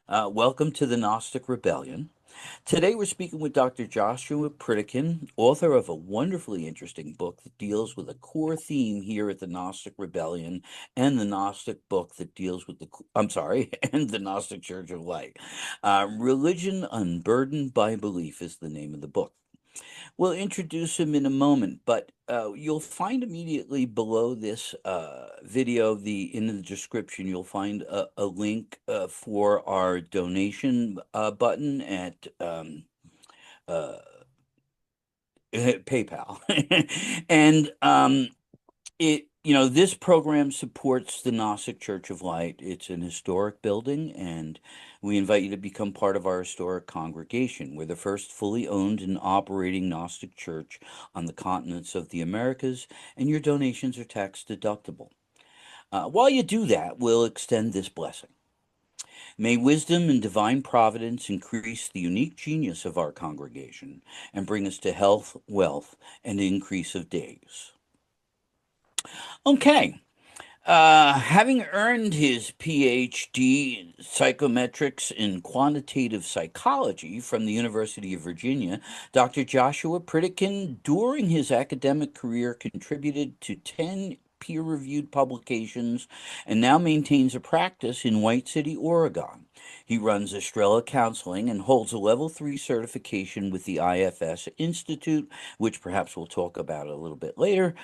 Welcome to the Gnostic Rebellion. Today we're speaking with Dr. Joshua Pritikin, author of a wonderfully interesting book that deals with a core theme here at the Gnostic Rebellion and the Gnostic book that deals with I'm sorry, and the Gnostic Church of Light. Religion Unburdened by Belief is the name of the book. We'll introduce him in a moment, but you'll find immediately below this video, in the description, you'll find a link for our donation button at uh, PayPal, and this program supports the Gnostic Church of Light. It's an historic building, and we invite you to become part of our historic congregation. We're the first fully owned and operating Gnostic church on the continents of the Americas, and your donations are tax deductible. While you do that, we'll extend this blessing. May wisdom and divine providence increase the unique genius of our congregation and bring us to health, wealth, and increase of days. Okay. Having earned his PhD in psychometrics in quantitative psychology from the University of Virginia, Dr. Joshua Pritikin, during his academic career, contributed to 10 peer reviewed publications and now maintains a practice in White City, Oregon. He runs Estrella Counseling and holds a level 3 certification with the IFS Institute, which perhaps we'll talk about a little bit later.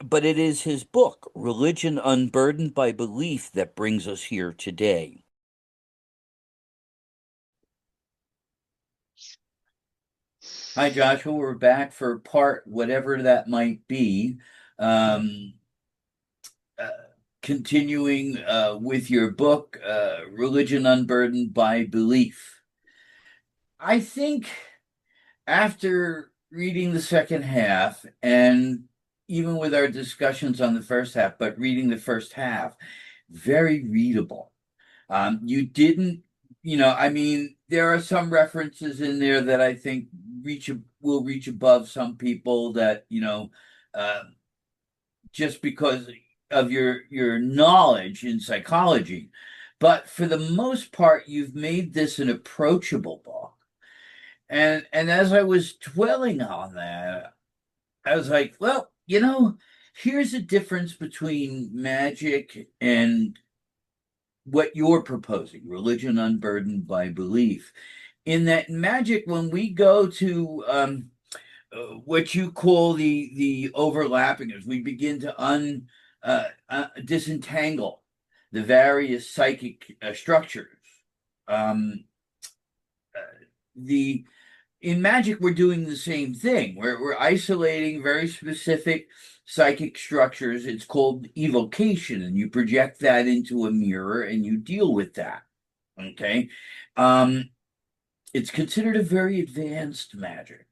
But it is his book, Religion Unburdened by Belief, that brings us here today. Hi, Joshua. We're back for part whatever that might be. Um, uh, Continuing with your book, Religion Unburdened by Belief. I think after reading the second half, and even with our discussions on the first half, but reading the first half, very readable. You didn't, I mean, there are some references in there that I think will reach above some people that, uh, just because of your knowledge in psychology. But for the most part, you've made this an approachable book. And as I was dwelling on that, I was like, well, here's a difference between magic and what you're proposing, religion unburdened by belief. In that magic, when we go to what you call the overlapping, as we begin to disentangle the various psychic structures, um, the in magic we're doing the same thing. We're isolating very specific psychic structures. It's called evocation, and you project that into a mirror and you deal with that. Okay. um it's considered a very advanced magic,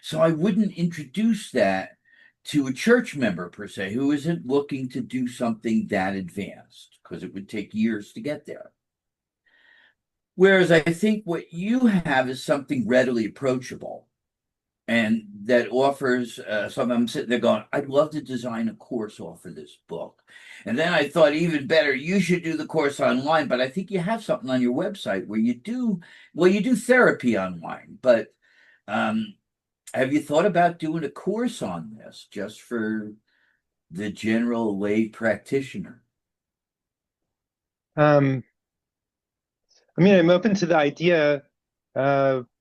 so I wouldn't introduce that to a church member per se who isn't looking to do something that advanced, because it would take years to get there. Whereas I think what you have is something readily approachable and that offers something. I'm sitting there going, I'd love to design a course off of this book. And then I thought, even better, you should do the course online. But I think you have something on your website where you do therapy online. But um, have you thought about doing a course on this just for the general lay practitioner? Um, I mean, I'm open to the idea. I'm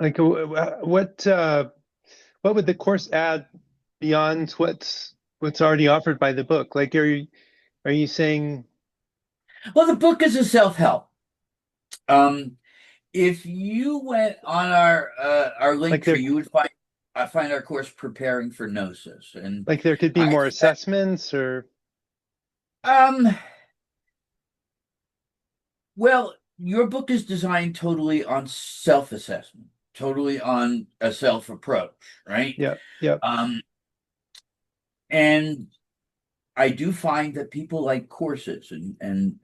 like, what would the course add beyond what's already offered by the book? Like, are you saying Well, the book is a self-help. Um, if you went on our link like tree, there you would find our course Preparing for Gnosis, and like there could be I more think that assessments or um well, your book is designed totally on self-assessment, totally on a self-approach, right? yeah, yeah. Um, and I do find that people like courses, and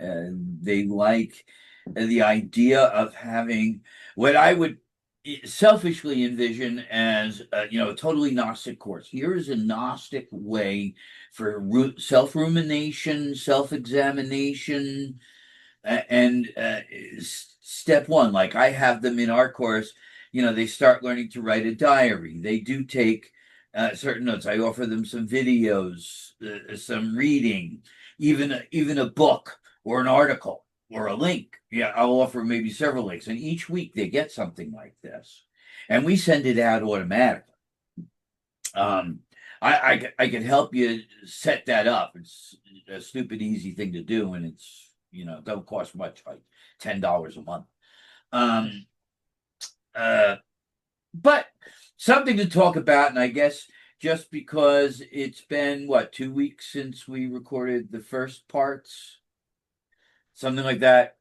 they like the idea of having what I would selfishly envision as a totally Gnostic course. Here is a Gnostic way for self rumination, self examination, And step one, like I have them in our course, they start learning to write a diary. They do take certain notes. I offer them some videos, some reading, even a book or an article or a link. Yeah, I'll offer maybe several links, and each week they get something like this, and we send it out automatically. Um, I can help you set that up. It's a stupid easy thing to do, and it's don't cost much, like $10 a month. Um, uh, but something to talk about, and I guess just because it's been what 2 weeks since we recorded the first parts, something like that,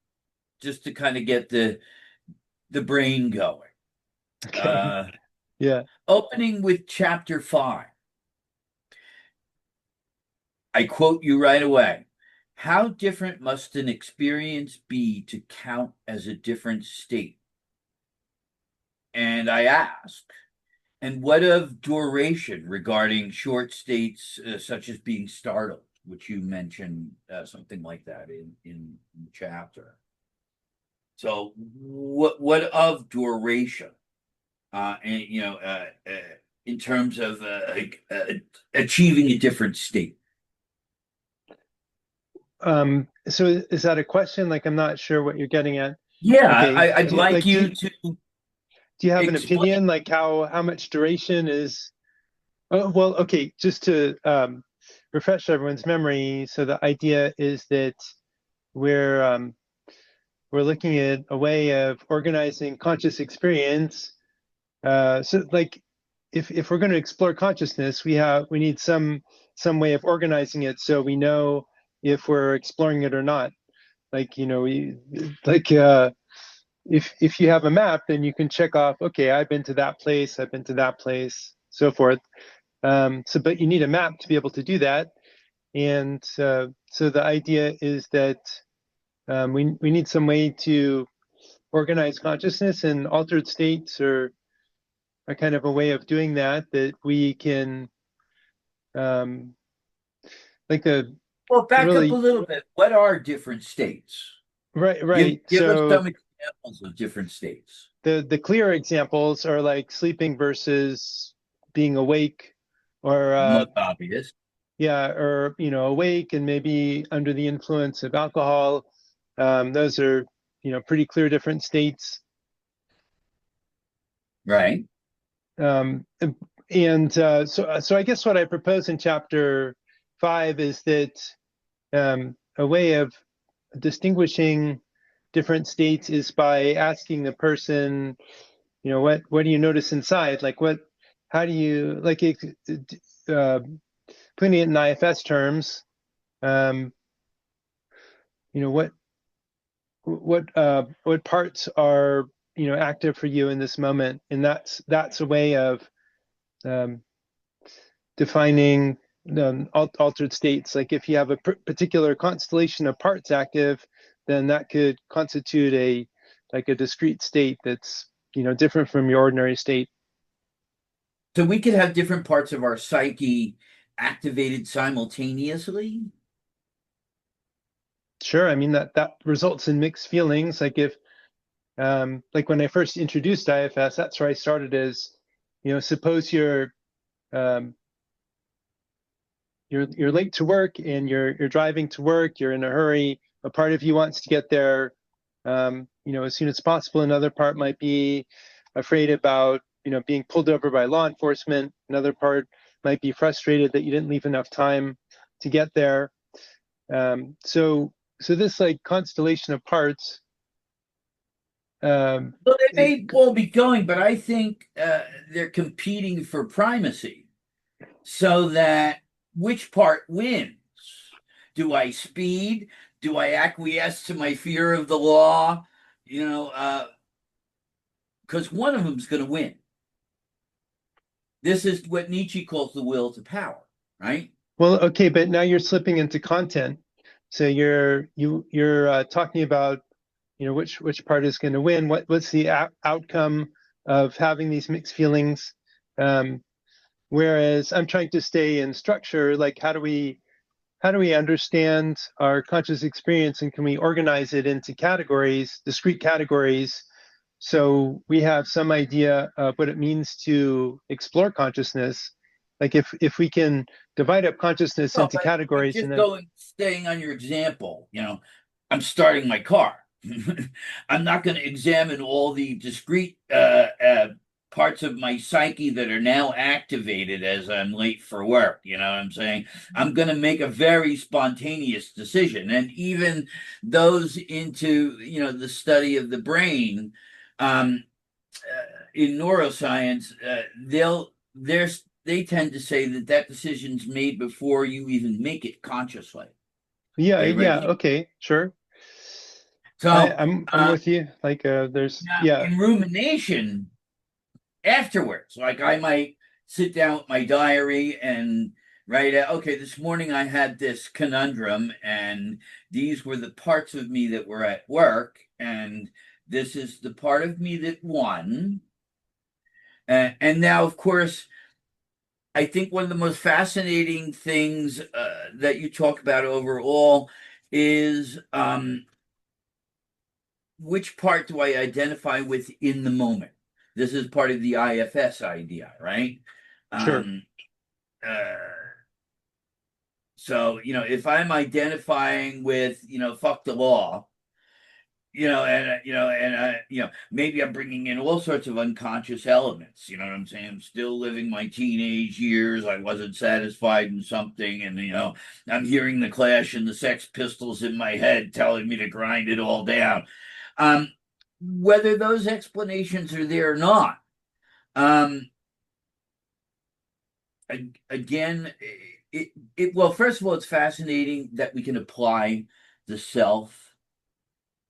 just to kind of get the brain going. Okay. Uh, Yeah. Opening with chapter 5. I quote you right away. How different must an experience be to count as a different state? And I ask, and what of duration regarding short states such as being startled, which you mentioned something like that in the chapter. So what of duration? And in terms of achieving a different state. So is that a question? Like, I'm not sure what you're getting at. Yeah, Okay. I'd like you to Do you have an explain. opinion, like how much duration is? Oh, well, okay, just to refresh everyone's memory. So the idea is that we're we're looking at a way of organizing conscious experience. So like if we're going to explore consciousness, we need some way of organizing it so we know if we're exploring it or not. Like, we like if you have a map, then you can check off, okay, I've been to that place, I've been to that place, so forth. But you need a map to be able to do that. And so the idea is that we need some way to organize consciousness, and altered states are kind of a way of doing that, that we can, um, like the Well, back up a really, little bit. What are different states? right, Give right. give us So some examples of different states. the clear examples are like sleeping versus being awake, or Most obvious, yeah, or awake and maybe under the influence of alcohol. Those are pretty clear different states. right? Um, and so I guess what I propose in chapter 5 is that a way of distinguishing different states is by asking the person, what do you notice inside? Like how do you like it, uh, putting it in IFS terms? Um, what what parts are active for you in this moment? And that's a way of um, defining altered states. Like if you have a particular constellation of parts active, then that could constitute a discrete state that's different from your ordinary state. So we could have different parts of our psyche activated simultaneously. Sure, I mean that results in mixed feelings. Like if like when I first introduced IFS, that's where I started. As suppose um, you're late to work and you're driving to work, you're in a hurry. A part of you wants to get there as soon as possible. Another part might be afraid about being pulled over by law enforcement. Another part might be frustrated that you didn't leave enough time to get there. So this like constellation of parts, um, Well, they it, may all be going, but I think they're competing for primacy. So that which part wins? Do I speed? Do I acquiesce to my fear of the law? Because one of them's going to win. This is what Nietzsche calls the will to power, right? well, okay, but now you're slipping into content. So you're talking about which part is going to win. What's the outcome of having these mixed feelings? Whereas I'm trying to stay in structure. Like how do we understand our conscious experience, and can we organize it into categories, discrete categories, so we have some idea of what it means to explore consciousness? Like if we can divide up consciousness Well, into but categories and just then staying on your example, I'm starting my car. I'm not going to examine all the discrete parts of my psyche that are now activated as I'm late for work. You know what I'm saying? I'm going to make a very spontaneous decision. And even those into, the study of the brain, um, in neuroscience, they tend to say that that decision's made before you even make it consciously. yeah, Okay, right? yeah, okay, sure. So, I'm uh, with you. Like there's now yeah, in rumination afterwards, like I might sit down with my diary and write out, okay, this morning I had this conundrum, and these were the parts of me that were at work, and this is the part of me that won. And now, of course, I think one of the most fascinating things that you talk about overall is which part do I identify with in the moment? This is part of the IFS idea, right? sure. Um, uh, so, if I'm identifying with, fuck the law, maybe I'm bringing in all sorts of unconscious elements. You know what I'm saying? I'm still living my teenage years. I wasn't satisfied in something, and I'm hearing the Clash and the Sex Pistols in my head telling me to grind it all down. Um, whether those explanations are there or not, um, again, well, first of all, it's fascinating that we can apply the self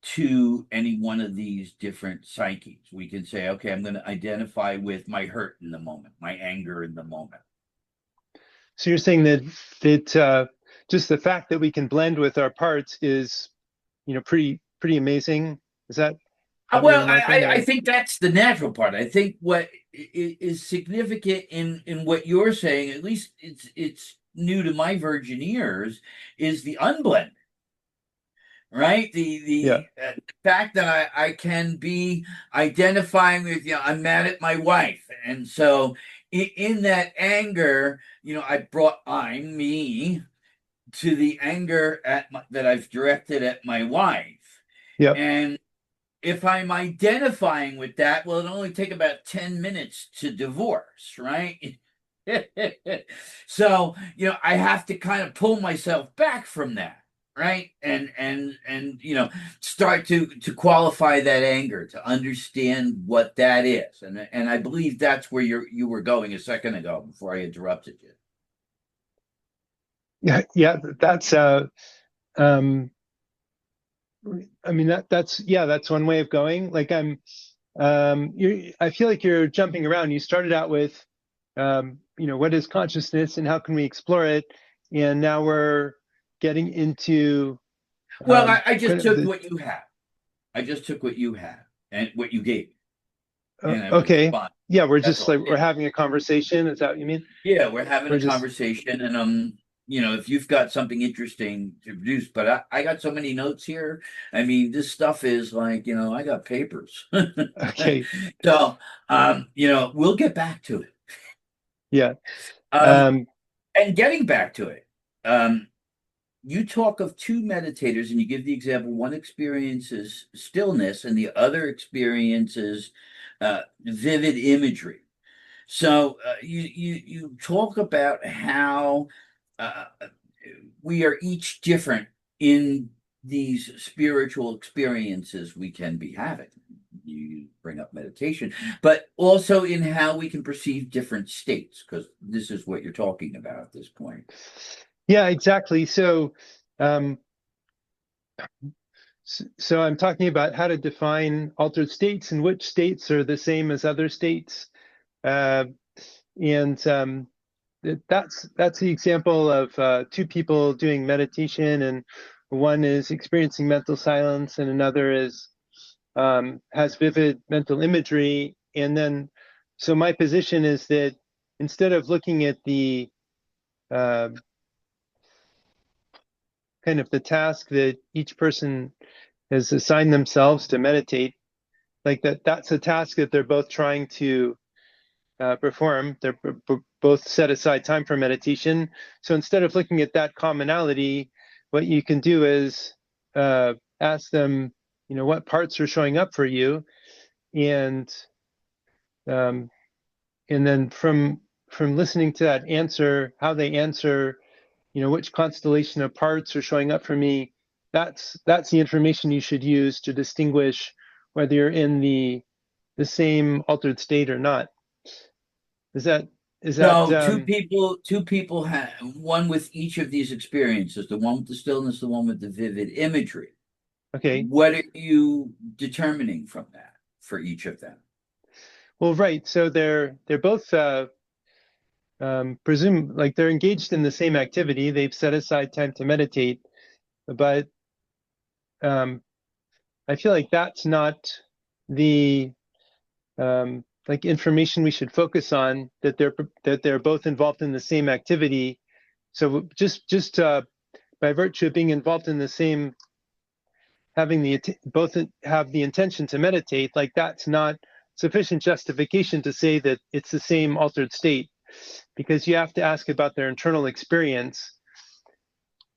to any one of these different psyches. We can say, okay, I'm going to identify with my hurt in the moment, my anger in the moment. So you're saying that just the fact that we can blend with our parts is, pretty amazing. Is that what you're Well, remarking, I or think that's the natural part. I think what is significant in what you're saying, at least it's new to my virgin ears, is the unblend, right? yeah, The fact that I can be identifying with, I'm mad at my wife, and so in that anger, I brought I'm me to the anger that I've directed at my wife, yep, and if I'm identifying with that, well, it'll only take about 10 minutes to divorce, right? So, I have to kind of pull myself back from that, right? And start to qualify that anger, to understand what that is. And I believe that's where you were going a second ago before I interrupted you. yeah, yeah. That's um, I mean that's yeah, that's one way of going. Like I feel like you're jumping around. You started out with, what is consciousness and how can we explore it, and now we're getting into Well, I kind just of took the what you have. I just took what you have and what you gave, and I was okay, responding. yeah, we're That's just all like I we're did. having a conversation. Is that what you mean? Yeah, we're having We're a just conversation, and if you've got something interesting to produce, but I got so many notes here. I mean, this stuff is like, I got papers. okay. So, we'll get back to it. Yeah. Um, Um, and getting back to it, um, you talk of two meditators, and you give the example: one experiences stillness, and the other experiences vivid imagery. So you talk about how uh, we are each different in these spiritual experiences we can be having. You bring up meditation, but also in how we can perceive different states, because this is what you're talking about at this point. yeah, exactly. Um, so I'm talking about how to define altered states and which states are the same as other states. Uh, and that's the example of two people doing meditation, and one is experiencing mental silence, and another is has vivid mental imagery. And then, so my position is that instead of looking at uh, kind of the task that each person has assigned themselves to meditate, like that's a task that they're both trying to perform. They're both set aside time for meditation. So instead of looking at that commonality, what you can do is ask them, what parts are showing up for you, and um, and then from listening to that answer, how they answer, which constellation of parts are showing up for me. That's the information you should use to distinguish whether you're in the same altered state or not. Is that is that So two people have one with each of these experiences, the one with the stillness, the one with the vivid imagery. okay? What are you determining from that for each of them? Well, right. So they're both presume like they're engaged in the same activity. They've set aside time to meditate, but um, I feel like that's not the like information we should focus on. That they're both involved in the same activity. So just by virtue of being involved in the same, having both have the intention to meditate, like that's not sufficient justification to say that it's the same altered state, because you have to ask about their internal experience.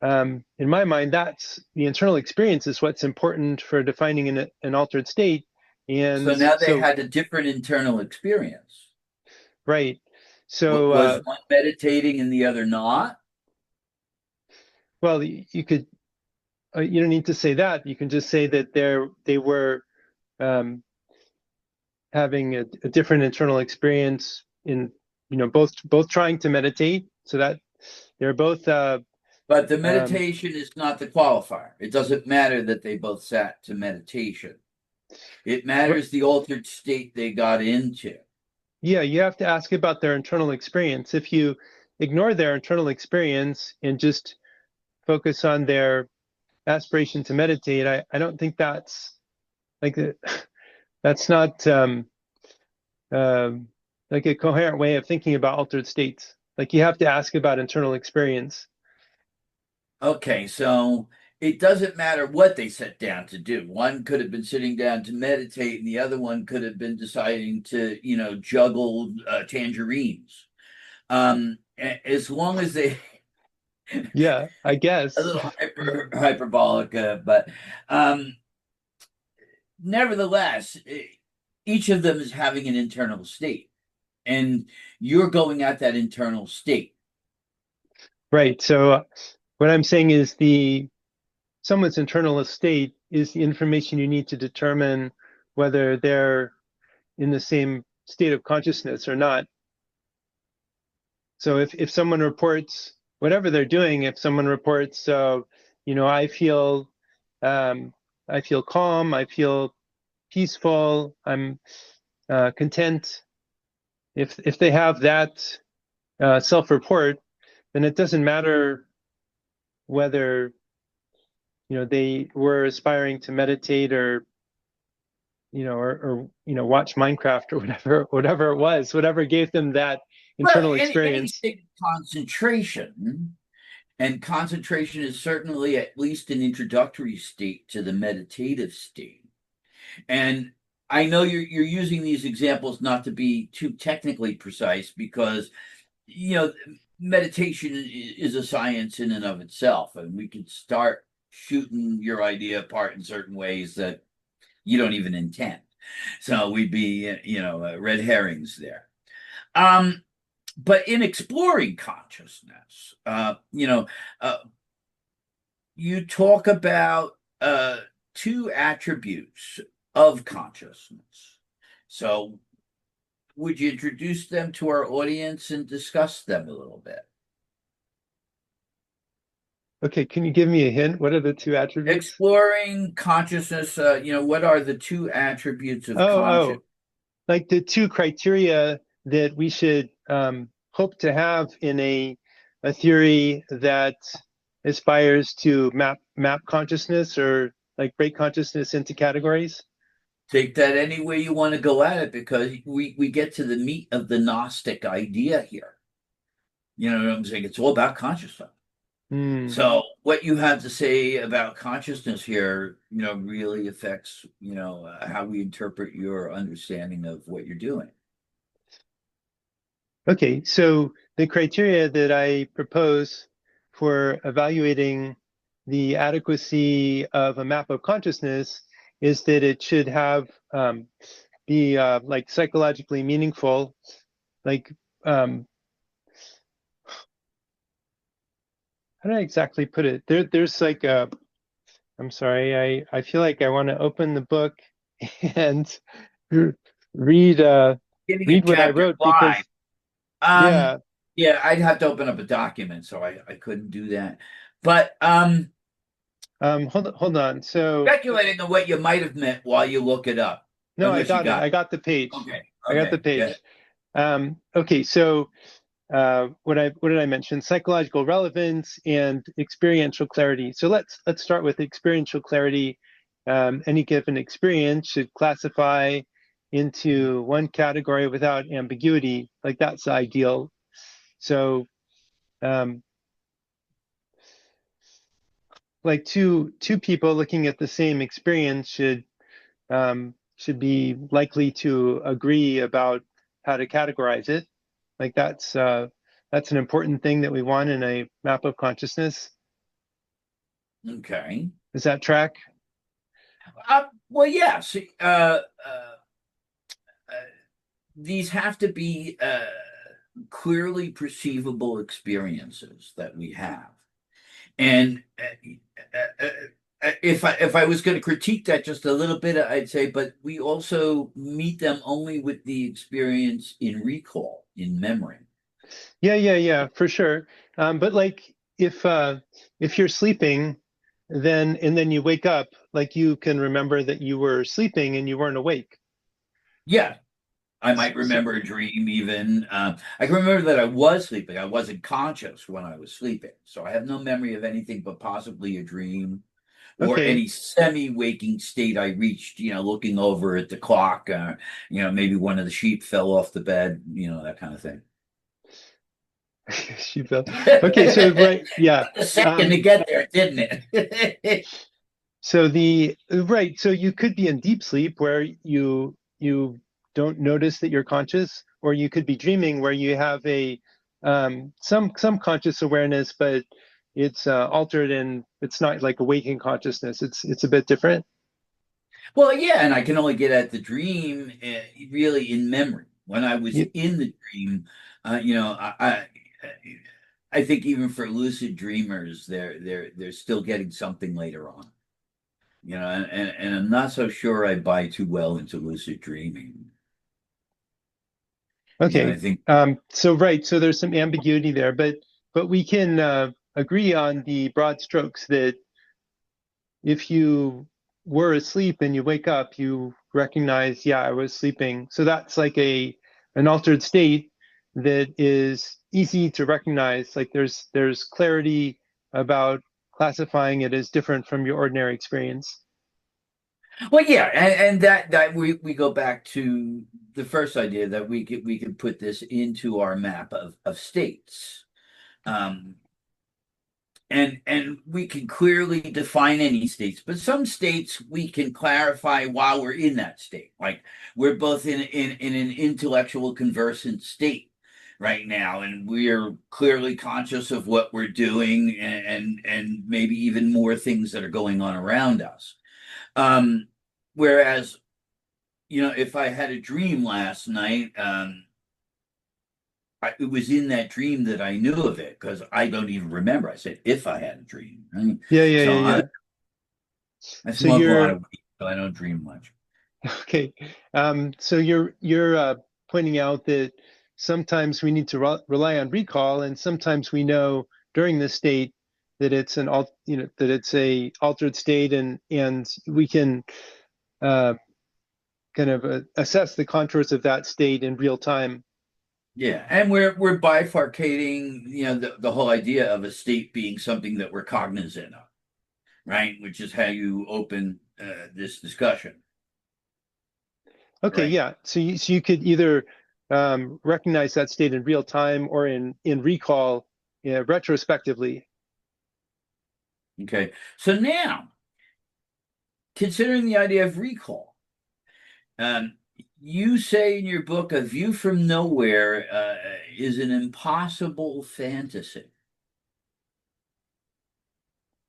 In my mind, that's the internal experience is what's important for defining an altered state. So And now they so, had a different internal experience. right. So, Was one meditating and the other not? well, you could, you don't need to say that. You can just say that they were having a different internal experience in, both trying to meditate. So that they're both, But the um, meditation is not the qualifier. It doesn't matter that they both sat to meditation. It matters the altered state they got into. yeah, you have to ask about their internal experience. If you ignore their internal experience and just focus on their aspiration to meditate, I don't think that's like that's not um, like a coherent way of thinking about altered states. Like you have to ask about internal experience. Okay, so it doesn't matter what they sat down to do. One could have been sitting down to meditate, and the other one could have been deciding to, juggle tangerines. As long as they Yeah, I a guess. little hyperbolic, but um, nevertheless, each of them is having an internal state, and you're going at that internal state. Right. So what I'm saying is the someone's internal state is the information you need to determine whether they're in the same state of consciousness or not. So if someone reports whatever they're doing, if someone reports, I feel, um, I feel calm, I feel peaceful, I'm content. If they have that self-report, then it doesn't matter whether they were aspiring to meditate or watch Minecraft or whatever it was, whatever gave them that Well, internal any experience. state of concentration, and concentration is certainly at least an introductory state to the meditative state. And I know you're using these examples not to be too technically precise because you know meditation is a science in and of itself, and we could start shooting your idea apart in certain ways that you don't even intend. So we'd be red herrings there. Um, but in exploring consciousness, you talk about two attributes of consciousness. So, would you introduce them to our audience and discuss them a little bit? Okay, can you give me a hint? What are the two attributes? Exploring consciousness, what are the two attributes of Oh, conscious? oh, like the two criteria that we should hope to have in a theory that aspires to map consciousness or like break consciousness into categories. Take that any way you want to go at it because we get to the meat of the Gnostic idea here. You know what I'm saying? It's all about consciousness. Mm. So what you have to say about consciousness here, really affects, how we interpret your understanding of what you're doing. Okay, so the criteria that I propose for evaluating the adequacy of a map of consciousness is that it should have be like psychologically meaningful, like um, how do I exactly put it? There's like a, I'm sorry, I feel like I want to open the book and read Getting a read what I chapter wrote live. because Um, yeah, yeah, I'd have to open up a document, so I couldn't do that. But hold on. So speculating on what you might have meant while you look it up, no, I unless you got it. got I got the it. page. Okay, I got the okay, yeah. page. Okay, so what did I mention? Psychological relevance and experiential clarity. So let's start with experiential clarity. Any given experience should classify into one category without ambiguity. Like that's the ideal. So um, like two people looking at the same experience should be likely to agree about how to categorize it. Like that's an important thing that we want in a map of consciousness. Okay. Does that track? Well, yes. Uh, these have to be clearly perceivable experiences that we have. And if I was going to critique that just a little bit, I'd say, but we also meet them only with the experience in recall, in memory. Yeah, for sure. But like if you're sleeping, then and then you wake up, like you can remember that you were sleeping and you weren't awake. Yeah, I might So, remember a dream even. I can remember that I was sleeping. I wasn't conscious when I was sleeping. So I have no memory of anything but possibly a dream or okay. any semi-waking state I reached, looking over at the clock, maybe one of the sheep fell off the bed, that kind of thing. She fell. Okay, so Took right, yeah. a second to Um, get there, didn't it? So the right, so you could be in deep sleep where you don't notice that you're conscious, or you could be dreaming where you have a some conscious awareness, but it's altered and it's not like a waking consciousness. It's a bit different. Well, yeah, and I can only get at the dream really in memory. When I was Y- in the dream, I think even for lucid dreamers, they're still getting something later on. And I'm not so sure I buy too well into lucid dreaming. I Okay. think, So right, so there's some ambiguity there, but we can agree on the broad strokes that if you were asleep and you wake up, you recognize, yeah, I was sleeping. So that's like a an altered state that is easy to recognize. Like there's clarity about classifying it as different from your ordinary experience. well, yeah, and that we go back to the first idea that we could put this into our map of states. Um, and we can clearly define any states, but some states we can clarify while we're in that state. Like we're both in an intellectual conversant state right now, and we're clearly conscious of what we're doing and maybe even more things that are going on around us. Whereas, if I had a dream last night, it was in that dream that I knew of it because I don't even remember. I said if I had a dream, right? So Yeah. I So smoke a lot you're of weed, so I don't dream much. okay. So you're pointing out that sometimes we need to rely on recall, and sometimes we know during this state that it's an that it's a altered state, and we can uh, kind of assess the contours of that state in real time. Yeah, and we're bifurcating, the whole idea of a state being something that we're cognizant of, right? Which is how you open this discussion, Okay, right? yeah. So you could either recognize that state in real time or in recall, retrospectively. Okay. So now, considering the idea of recall, um, you say in your book, a view from nowhere is an impossible fantasy.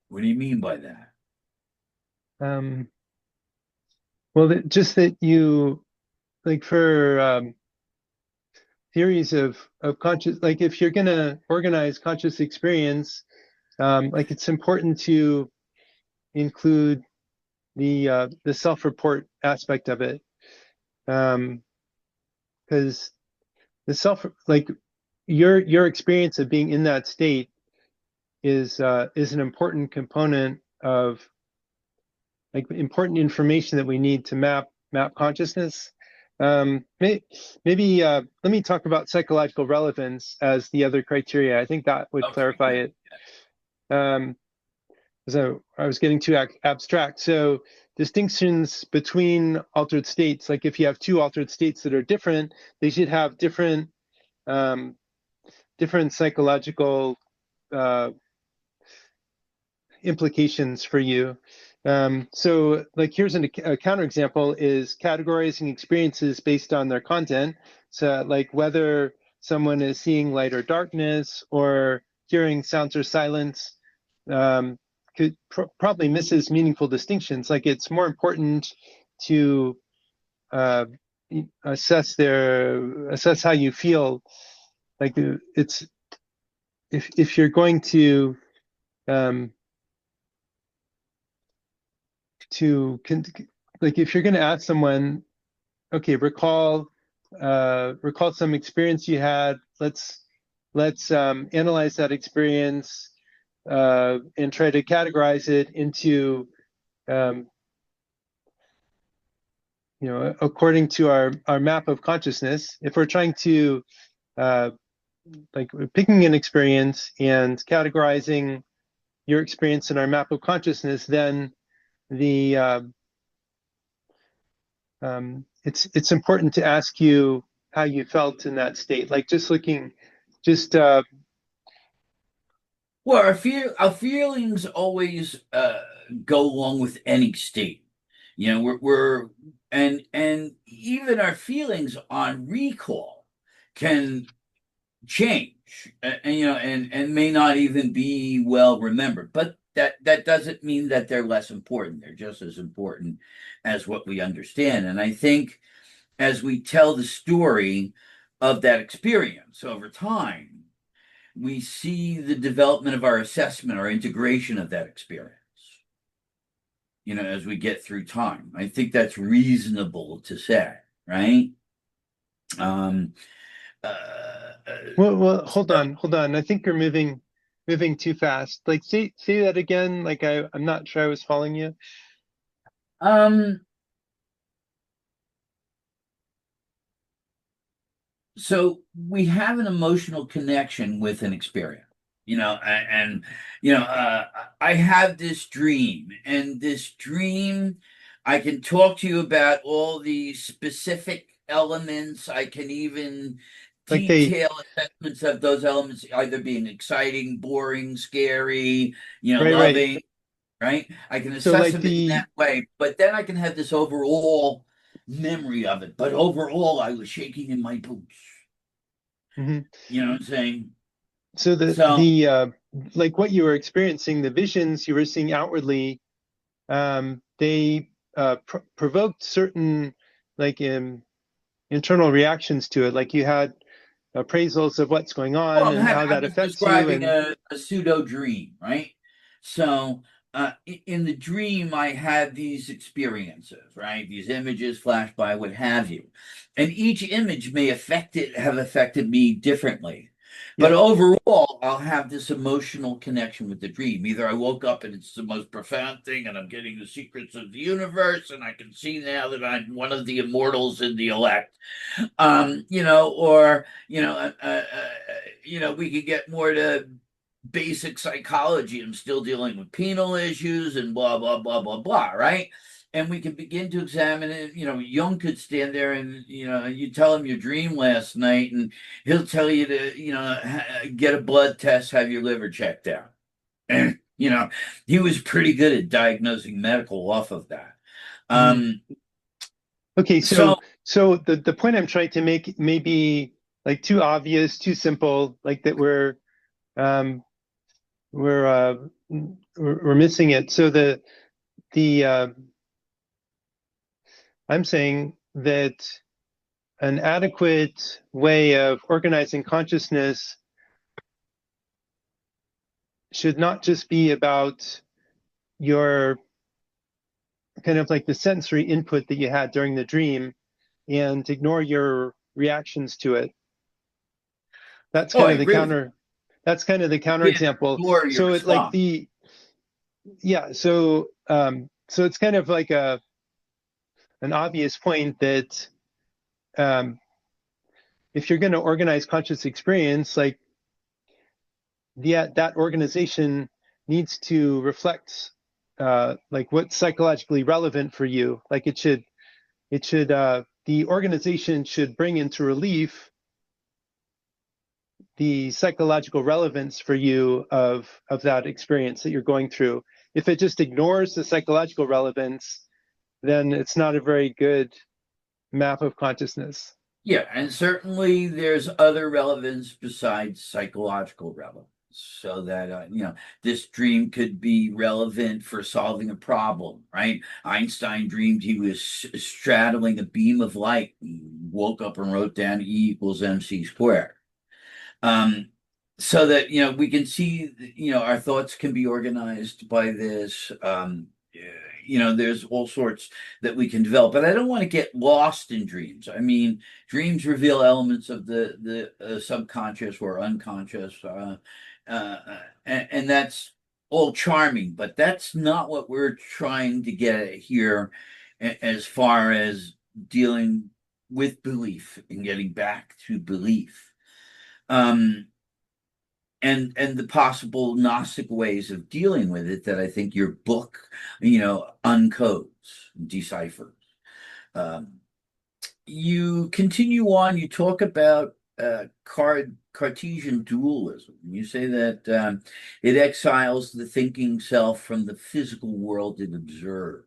What do you mean by that? Um, well, just that you like for theories of conscious, like if you're gonna organize conscious experience, like it's important to include the self-report aspect of it, because the self like your experience of being in that state is an important component of like important information that we need to map consciousness. Maybe let me talk about psychological relevance as the other criteria. I think that would Okay, clarify good. it. Um, so I was getting too abstract. So distinctions between altered states, like if you have two altered states that are different, they should have um, different psychological uh, implications for you. So, like, here's a counterexample: is categorizing experiences based on their content. So, like, whether someone is seeing light or darkness, or hearing sounds or silence, um, could probably misses meaningful distinctions. Like, it's more important to uh, assess how you feel. Like, it's if you're going um, to like if you're going to ask someone, okay, recall some experience you had. Let's analyze that experience and try to categorize it into um, according to our map of consciousness. If we're trying to uh, like we're picking an experience and categorizing your experience in our map of consciousness, then the it's important to ask you how you felt in that state. Like just looking, just Well, our feelings always go along with any state. You know, we're and even our feelings on recall can change, and you know, and may not even be well remembered. But that doesn't mean that they're less important. They're just as important as what we understand. And I think as we tell the story of that experience over time, we see the development of our assessment, our integration of that experience, you know, as we get through time. I think that's reasonable to say, right? Um, well, hold so, on, hold on. I think you're moving too fast. Like say that again. Like I'm not sure I was following you. um, so we have an emotional connection with an experience, you know, and you know, I have this dream, and this dream, I can talk to you about all the specific elements. I can even Like they detail assessments of those elements, either being exciting, boring, scary, you know, right. loving, right? I can So assess like them in the that way, but then I can have this overall memory of it. But overall, I was shaking in my boots. mhm. You know what I'm saying? So So, the like what you were experiencing, the visions you were seeing outwardly, they provoked certain like internal reactions to it. Like you had appraisals of what's going well, on and how I'm that just affects you. describing And a pseudo dream, right? So, in the dream, I had these experiences, right? These images flash by, what have you, and each image may have affected me differently. But yep, overall, I'll have this emotional connection with the dream. Either I woke up and it's the most profound thing, and I'm getting the secrets of the universe, and I can see now that I'm one of the immortals in the elect, you know, or you know, we could get more to basic psychology. I'm still dealing with penal issues and blah blah blah blah blah, right? And we can begin to examine it. You know, Jung could stand there and you know, you tell him your dream last night, and he'll tell you to get a blood test, have your liver checked out. You know, he was pretty good at diagnosing medical off of that. Mhm. Um, Okay, so so the point I'm trying to make may be like too obvious, too simple, like that um we're uh we're missing it. So the I'm saying that an adequate way of organizing consciousness should not just be about your kind of like the sensory input that you had during the dream and ignore your reactions to it. That's oh, kind I of the agree with you. counter. That's kind of the You can't counterexample. ignore your So it like response. the yeah. So it's kind of like a an obvious point that um, if you're going to organize conscious experience, like that organization needs to reflect like what's psychologically relevant for you. Like it should the organization should bring into relief the psychological relevance for you of that experience that you're going through. If it just ignores the psychological relevance, then it's not a very good map of consciousness. Yeah, and certainly there's other relevance besides psychological relevance. So that this dream could be relevant for solving a problem, right? Einstein dreamed he was straddling a beam of light. He woke up and wrote down E equals mc squared. Um, so that we can see our thoughts can be organized by this. Yeah, there's all sorts that we can develop, but I don't want to get lost in dreams. I mean, dreams reveal elements of the subconscious or unconscious, and that's all charming, but that's not what we're trying to get at here as far as dealing with belief and getting back to belief. um, and the possible Gnostic ways of dealing with it that I think your book, uncodes, deciphers. Um, you continue on. You talk about Cartesian dualism. You say that it exiles the thinking self from the physical world it observes.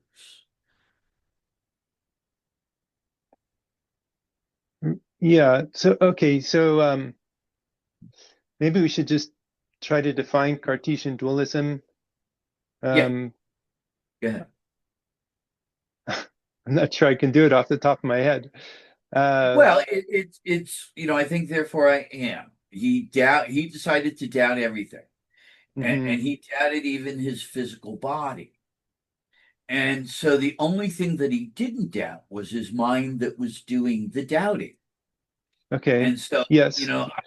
Yeah. So okay. So maybe we should just try to define Cartesian dualism. Yeah, Um, go ahead. I'm not sure I can do it off the top of my head. Uh, Well, I think therefore I am. He decided to doubt everything. And mhm. he doubted even his physical body. And so the only thing that he didn't doubt was his mind that was doing the doubting. Okay. And so, Yes.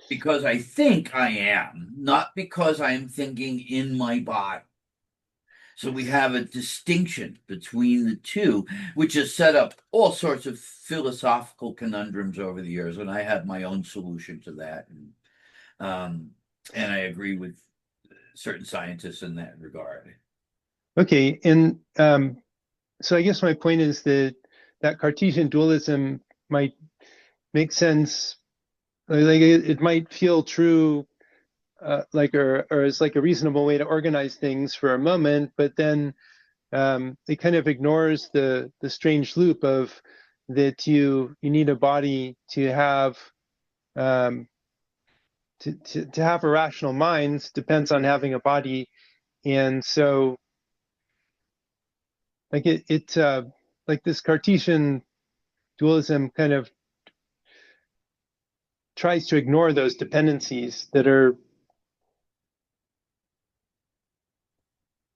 because I think I am, not because I'm thinking in my body. So we have a distinction between the two, which has set up all sorts of philosophical conundrums over the years. And I have my own solution to that. Um, and I agree with certain scientists in that regard. Okay. And so I guess my point is that that Cartesian dualism might make sense. Like it might feel true, like or is like a reasonable way to organize things for a moment, but then it kind of ignores the strange loop of that you need a body to have um, to have a rational mind depends on having a body, and so like it like this Cartesian dualism kind of tries to ignore those dependencies that are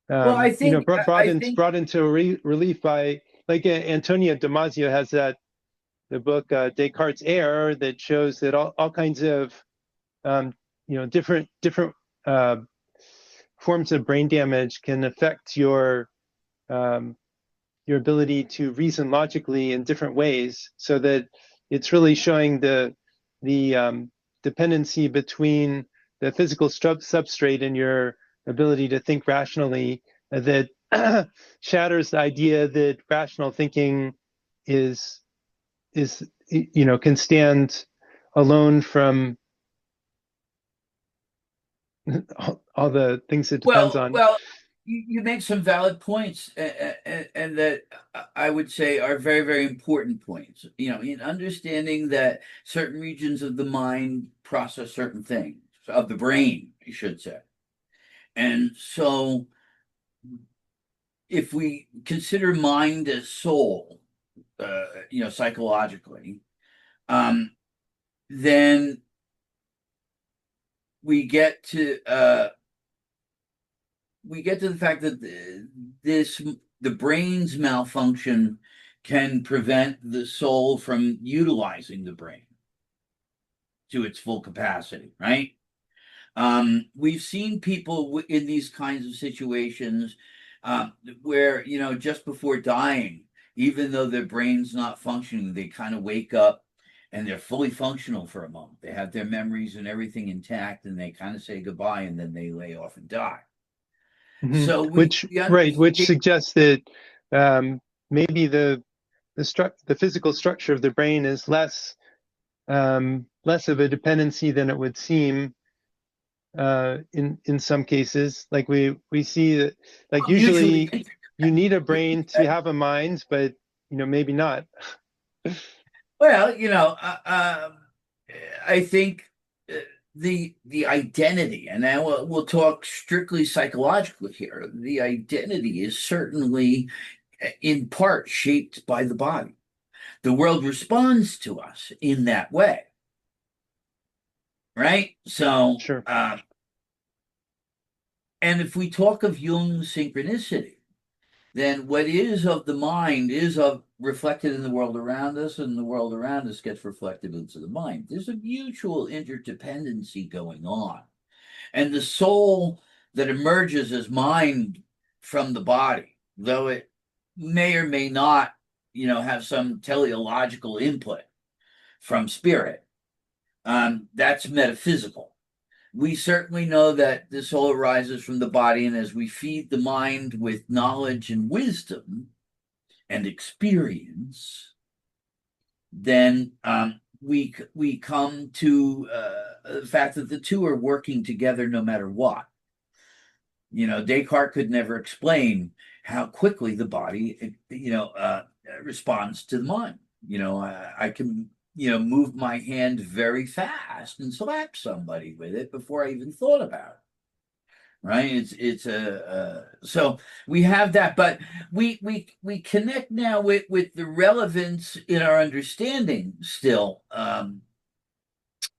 Well, I think I think brought into relief by like Antonio Damasio has that the book Descartes' Error that shows that all kinds of um, different uh, forms of brain damage can affect um, your ability to reason logically in different ways, so that it's really showing the dependency between the physical substrate and your ability to think rationally that shatters the idea that rational thinking is can stand alone from all the things it depends well, on. well. you make some valid points, and that I would say are very, very important points. In understanding that certain regions of the mind process certain things, of the brain, I should say. And so, if we consider mind as soul, psychologically, um, then we get to the fact that the brain's malfunction can prevent the soul from utilizing the brain to its full capacity, right? We've seen people in these kinds of situations where, just before dying, even though their brain's not functioning, they kind of wake up and they're fully functional for a moment. They have their memories and everything intact, and they kind of say goodbye, and then they lay off and die. Mhm. So Which, we right, which understand. suggests that maybe the physical structure of the brain is less of a dependency than it would seem in some cases. Like we see that, like Mutually. usually you need a brain to have a mind, but maybe not. Well, I think uh, the identity, and now we'll talk strictly psychologically here. The identity is certainly in part shaped by the body. The world responds to us in that way, right? So, Sure. and if we talk of Jung's synchronicity, then what is of the mind is of reflected in the world around us, and the world around us gets reflected into the mind. There's a mutual interdependency going on. And the soul that emerges as mind from the body, though it may or may not, have some teleological input from spirit, that's metaphysical. We certainly know that the soul arises from the body, and as we feed the mind with knowledge and wisdom and experience, then we come to the fact that the two are working together no matter what. Descartes could never explain how quickly the body, responds to the mind. I can, move my hand very fast and slap somebody with it before I even thought about it. Right? It's a so we have that, but we connect now with the relevance in our understanding still,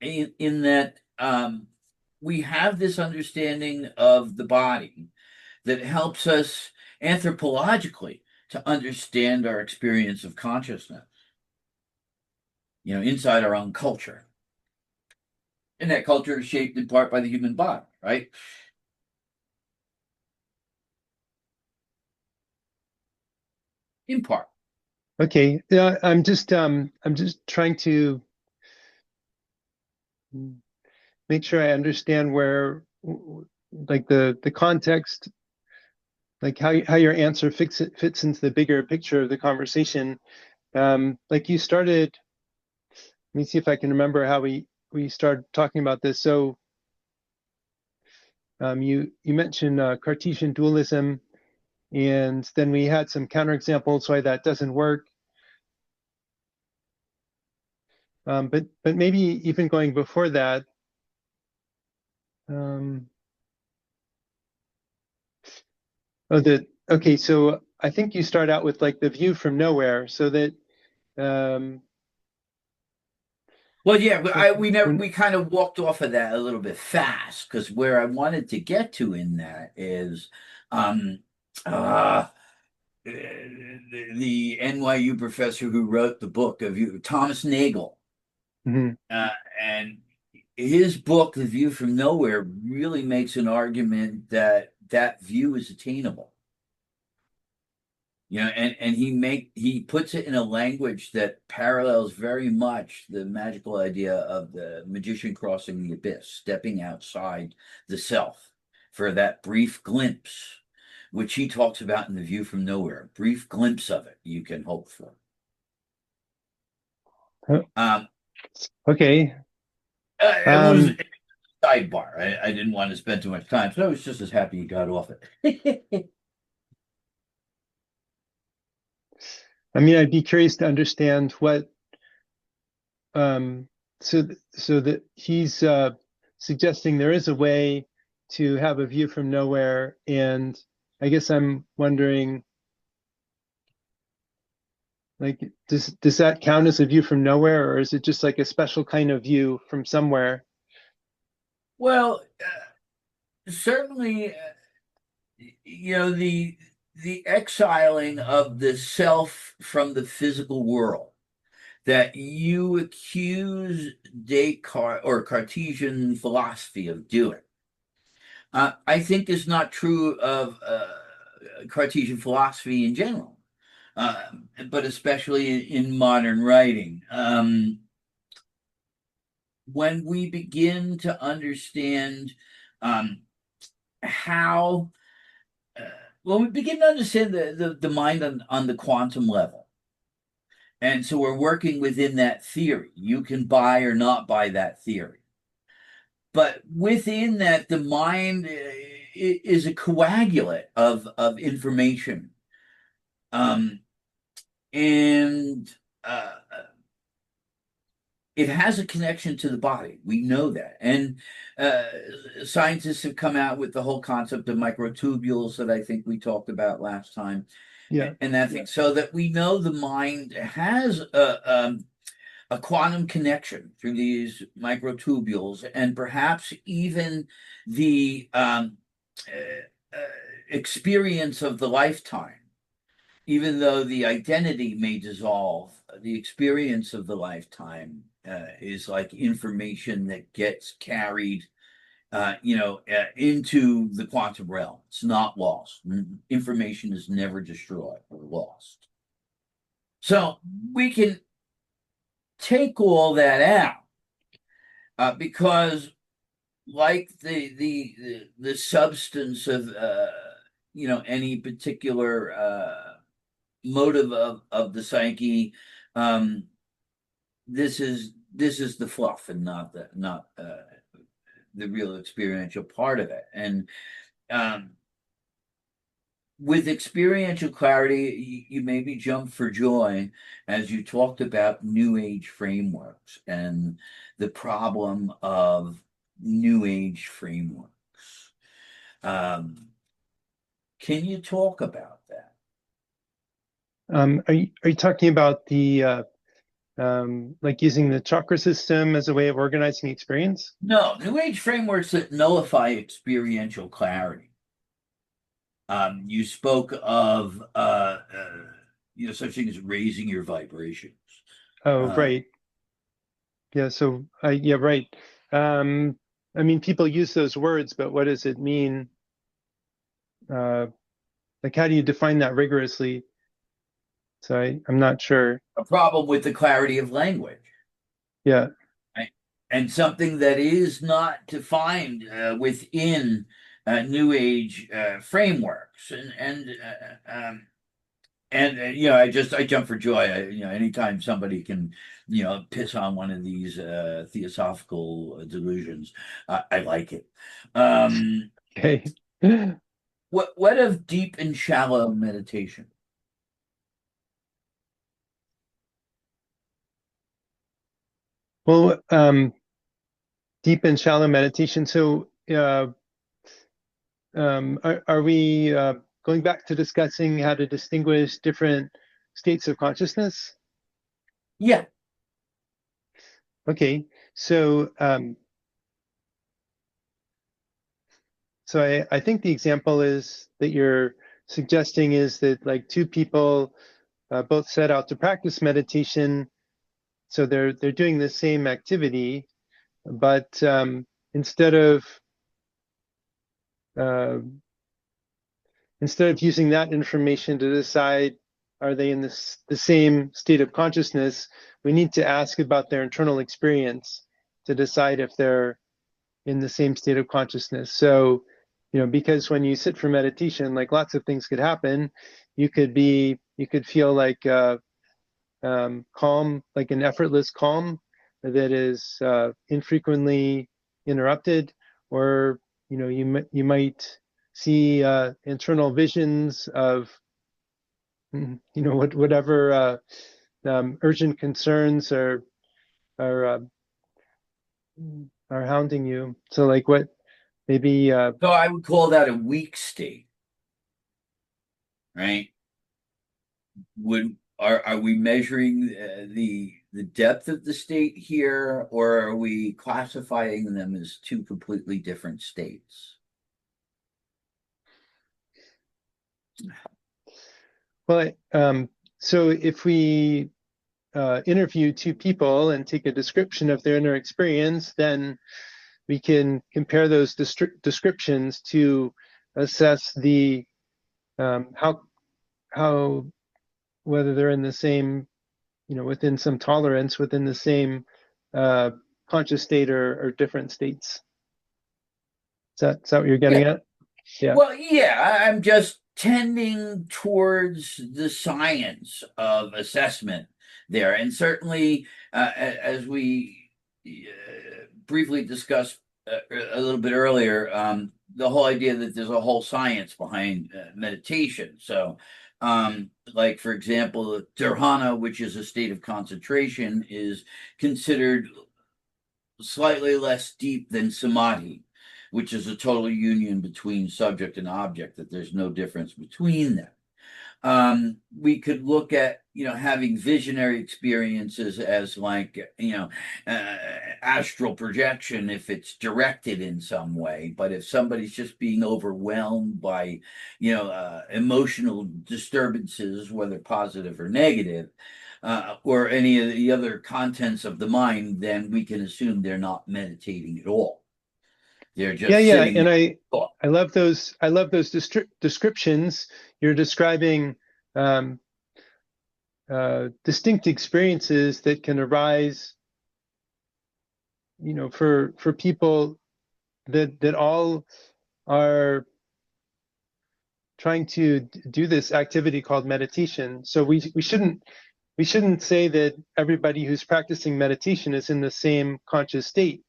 in that we have this understanding of the body that helps us anthropologically to understand our experience of consciousness, inside our own culture. And that culture is shaped in part by the human body, right? In part. Okay. Yeah, I'm just trying to make sure I understand where, like the context, like how your answer fits into the bigger picture of the conversation. Like you started. Let me see if I can remember how we started talking about this. So you mentioned Cartesian dualism, and then we had some counterexamples why that doesn't work. But maybe even going before that. Um, okay. So I think you start out with like the view from nowhere, so that um, Well, yeah, but when we kind of walked off of that a little bit fast, because where I wanted to get to in that is um uh the NYU professor who wrote the book of you, Thomas Nagel, mhm. and his book, The View from Nowhere, really makes an argument that that view is attainable. And he puts it in a language that parallels very much the magical idea of the magician crossing the abyss, stepping outside the self for that brief glimpse, which he talks about in The View from Nowhere. A brief glimpse of it you can hope for. Uh, Um, okay. it was Um, sidebar. I didn't want to spend too much time, so I was just as happy you got off it. I mean, I'd be curious to understand what so that he's suggesting there is a way to have a view from nowhere, and I guess I'm wondering, like, does that count as a view from nowhere, or is it just like a special kind of view from somewhere? Well, certainly, the exiling of the self from the physical world that you accuse Descartes or Cartesian philosophy of doing, I think is not true of Cartesian philosophy in general, uh, but especially in modern writing. When we begin to understand um, how, uh, when we begin to understand the mind on the quantum level, and so we're working within that theory, you can buy or not buy that theory. But within that, the mind is a coagulate of information. Um, and it has a connection to the body. We know that. And uh, scientists have come out with the whole concept of microtubules that I think we talked about last time. Yeah. And that thing, so that we know the mind has a quantum connection through these microtubules, and perhaps even the experience of the lifetime. Even though the identity may dissolve, the experience of the lifetime is like information that gets carried, into the quantum realm. It's not lost. Information is never destroyed or lost. So we can take all that out because, like the substance of any particular motive of the psyche, um, this is the fluff and not the real experiential part of it. And um, with experiential clarity, you maybe jump for joy as you talked about New Age frameworks and the problem of New Age frameworks. Um, can you talk about that? Are you talking about the like using the chakra system as a way of organizing experience? No, New Age frameworks that nullify experiential clarity. You spoke of such thing as raising your vibrations. Oh, Uh, right. Yeah. So, yeah, right. Um, I mean, people use those words, but what does it mean? Uh, like, how do you define that rigorously? So I'm not sure. a problem with the clarity of language, Yeah. right? And something that is not defined within New Age frameworks, and I jump for joy. Anytime somebody can piss on one of these theosophical delusions, I like it. Um, Okay. what of deep and shallow meditation? Well, deep and shallow meditation. So, are we going back to discussing how to distinguish different states of consciousness? Yeah. Okay. So, I think the example is that you're suggesting is that like two people both set out to practice meditation, so they're doing the same activity, but instead of uh, instead of using that information to decide are they in the same state of consciousness, we need to ask about their internal experience to decide if they're in the same state of consciousness. So, because when you sit for meditation, like lots of things could happen. You could feel like calm, like an effortless calm that is infrequently interrupted, or you might see internal visions of whatever urgent concerns are uh, are hounding you. So like what maybe So I would call that a weak state, right? Would are we measuring the depth of the state here, or are we classifying them as two completely different states? well so if we interview two people and take a description of their inner experience, then we can compare those descriptions to assess the how whether they're in the same, within some tolerance within the same uh, conscious state or different states. Is that what you're getting Yeah. at? Yeah. Well, yeah, I'm just tending towards the science of assessment there. And certainly, as we briefly discussed a little bit earlier, the whole idea that there's a whole science behind meditation. So, like, for example, dharana, which is a state of concentration, is considered slightly less deep than samadhi, which is a total union between subject and object, that there's no difference between them. We could look at, having visionary experiences as like, uh, astral projection if it's directed in some way. But if somebody's just being overwhelmed by, emotional disturbances, whether positive or negative, or any of the other contents of the mind, then we can assume they're not meditating at all. They're Yeah, just yeah, sitting and there. I love those descriptions. You're describing um, distinct experiences that can arise, for people that all are trying to do this activity called meditation. So we shouldn't say that everybody who's practicing meditation is in the same conscious state.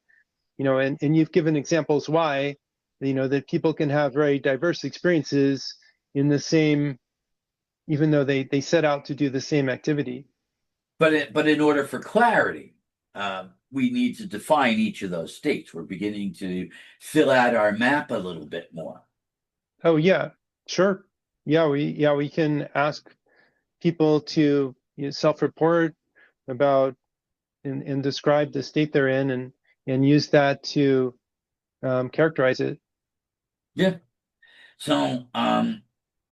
And you've given examples why, that people can have very diverse experiences in the same, even though they set out to do the same activity. But in order for clarity, we need to define each of those states. We're beginning to fill out our map a little bit more. Oh yeah, sure. Yeah, we can ask people to self-report about and describe the state they're in and use that to characterize it. Yeah. So,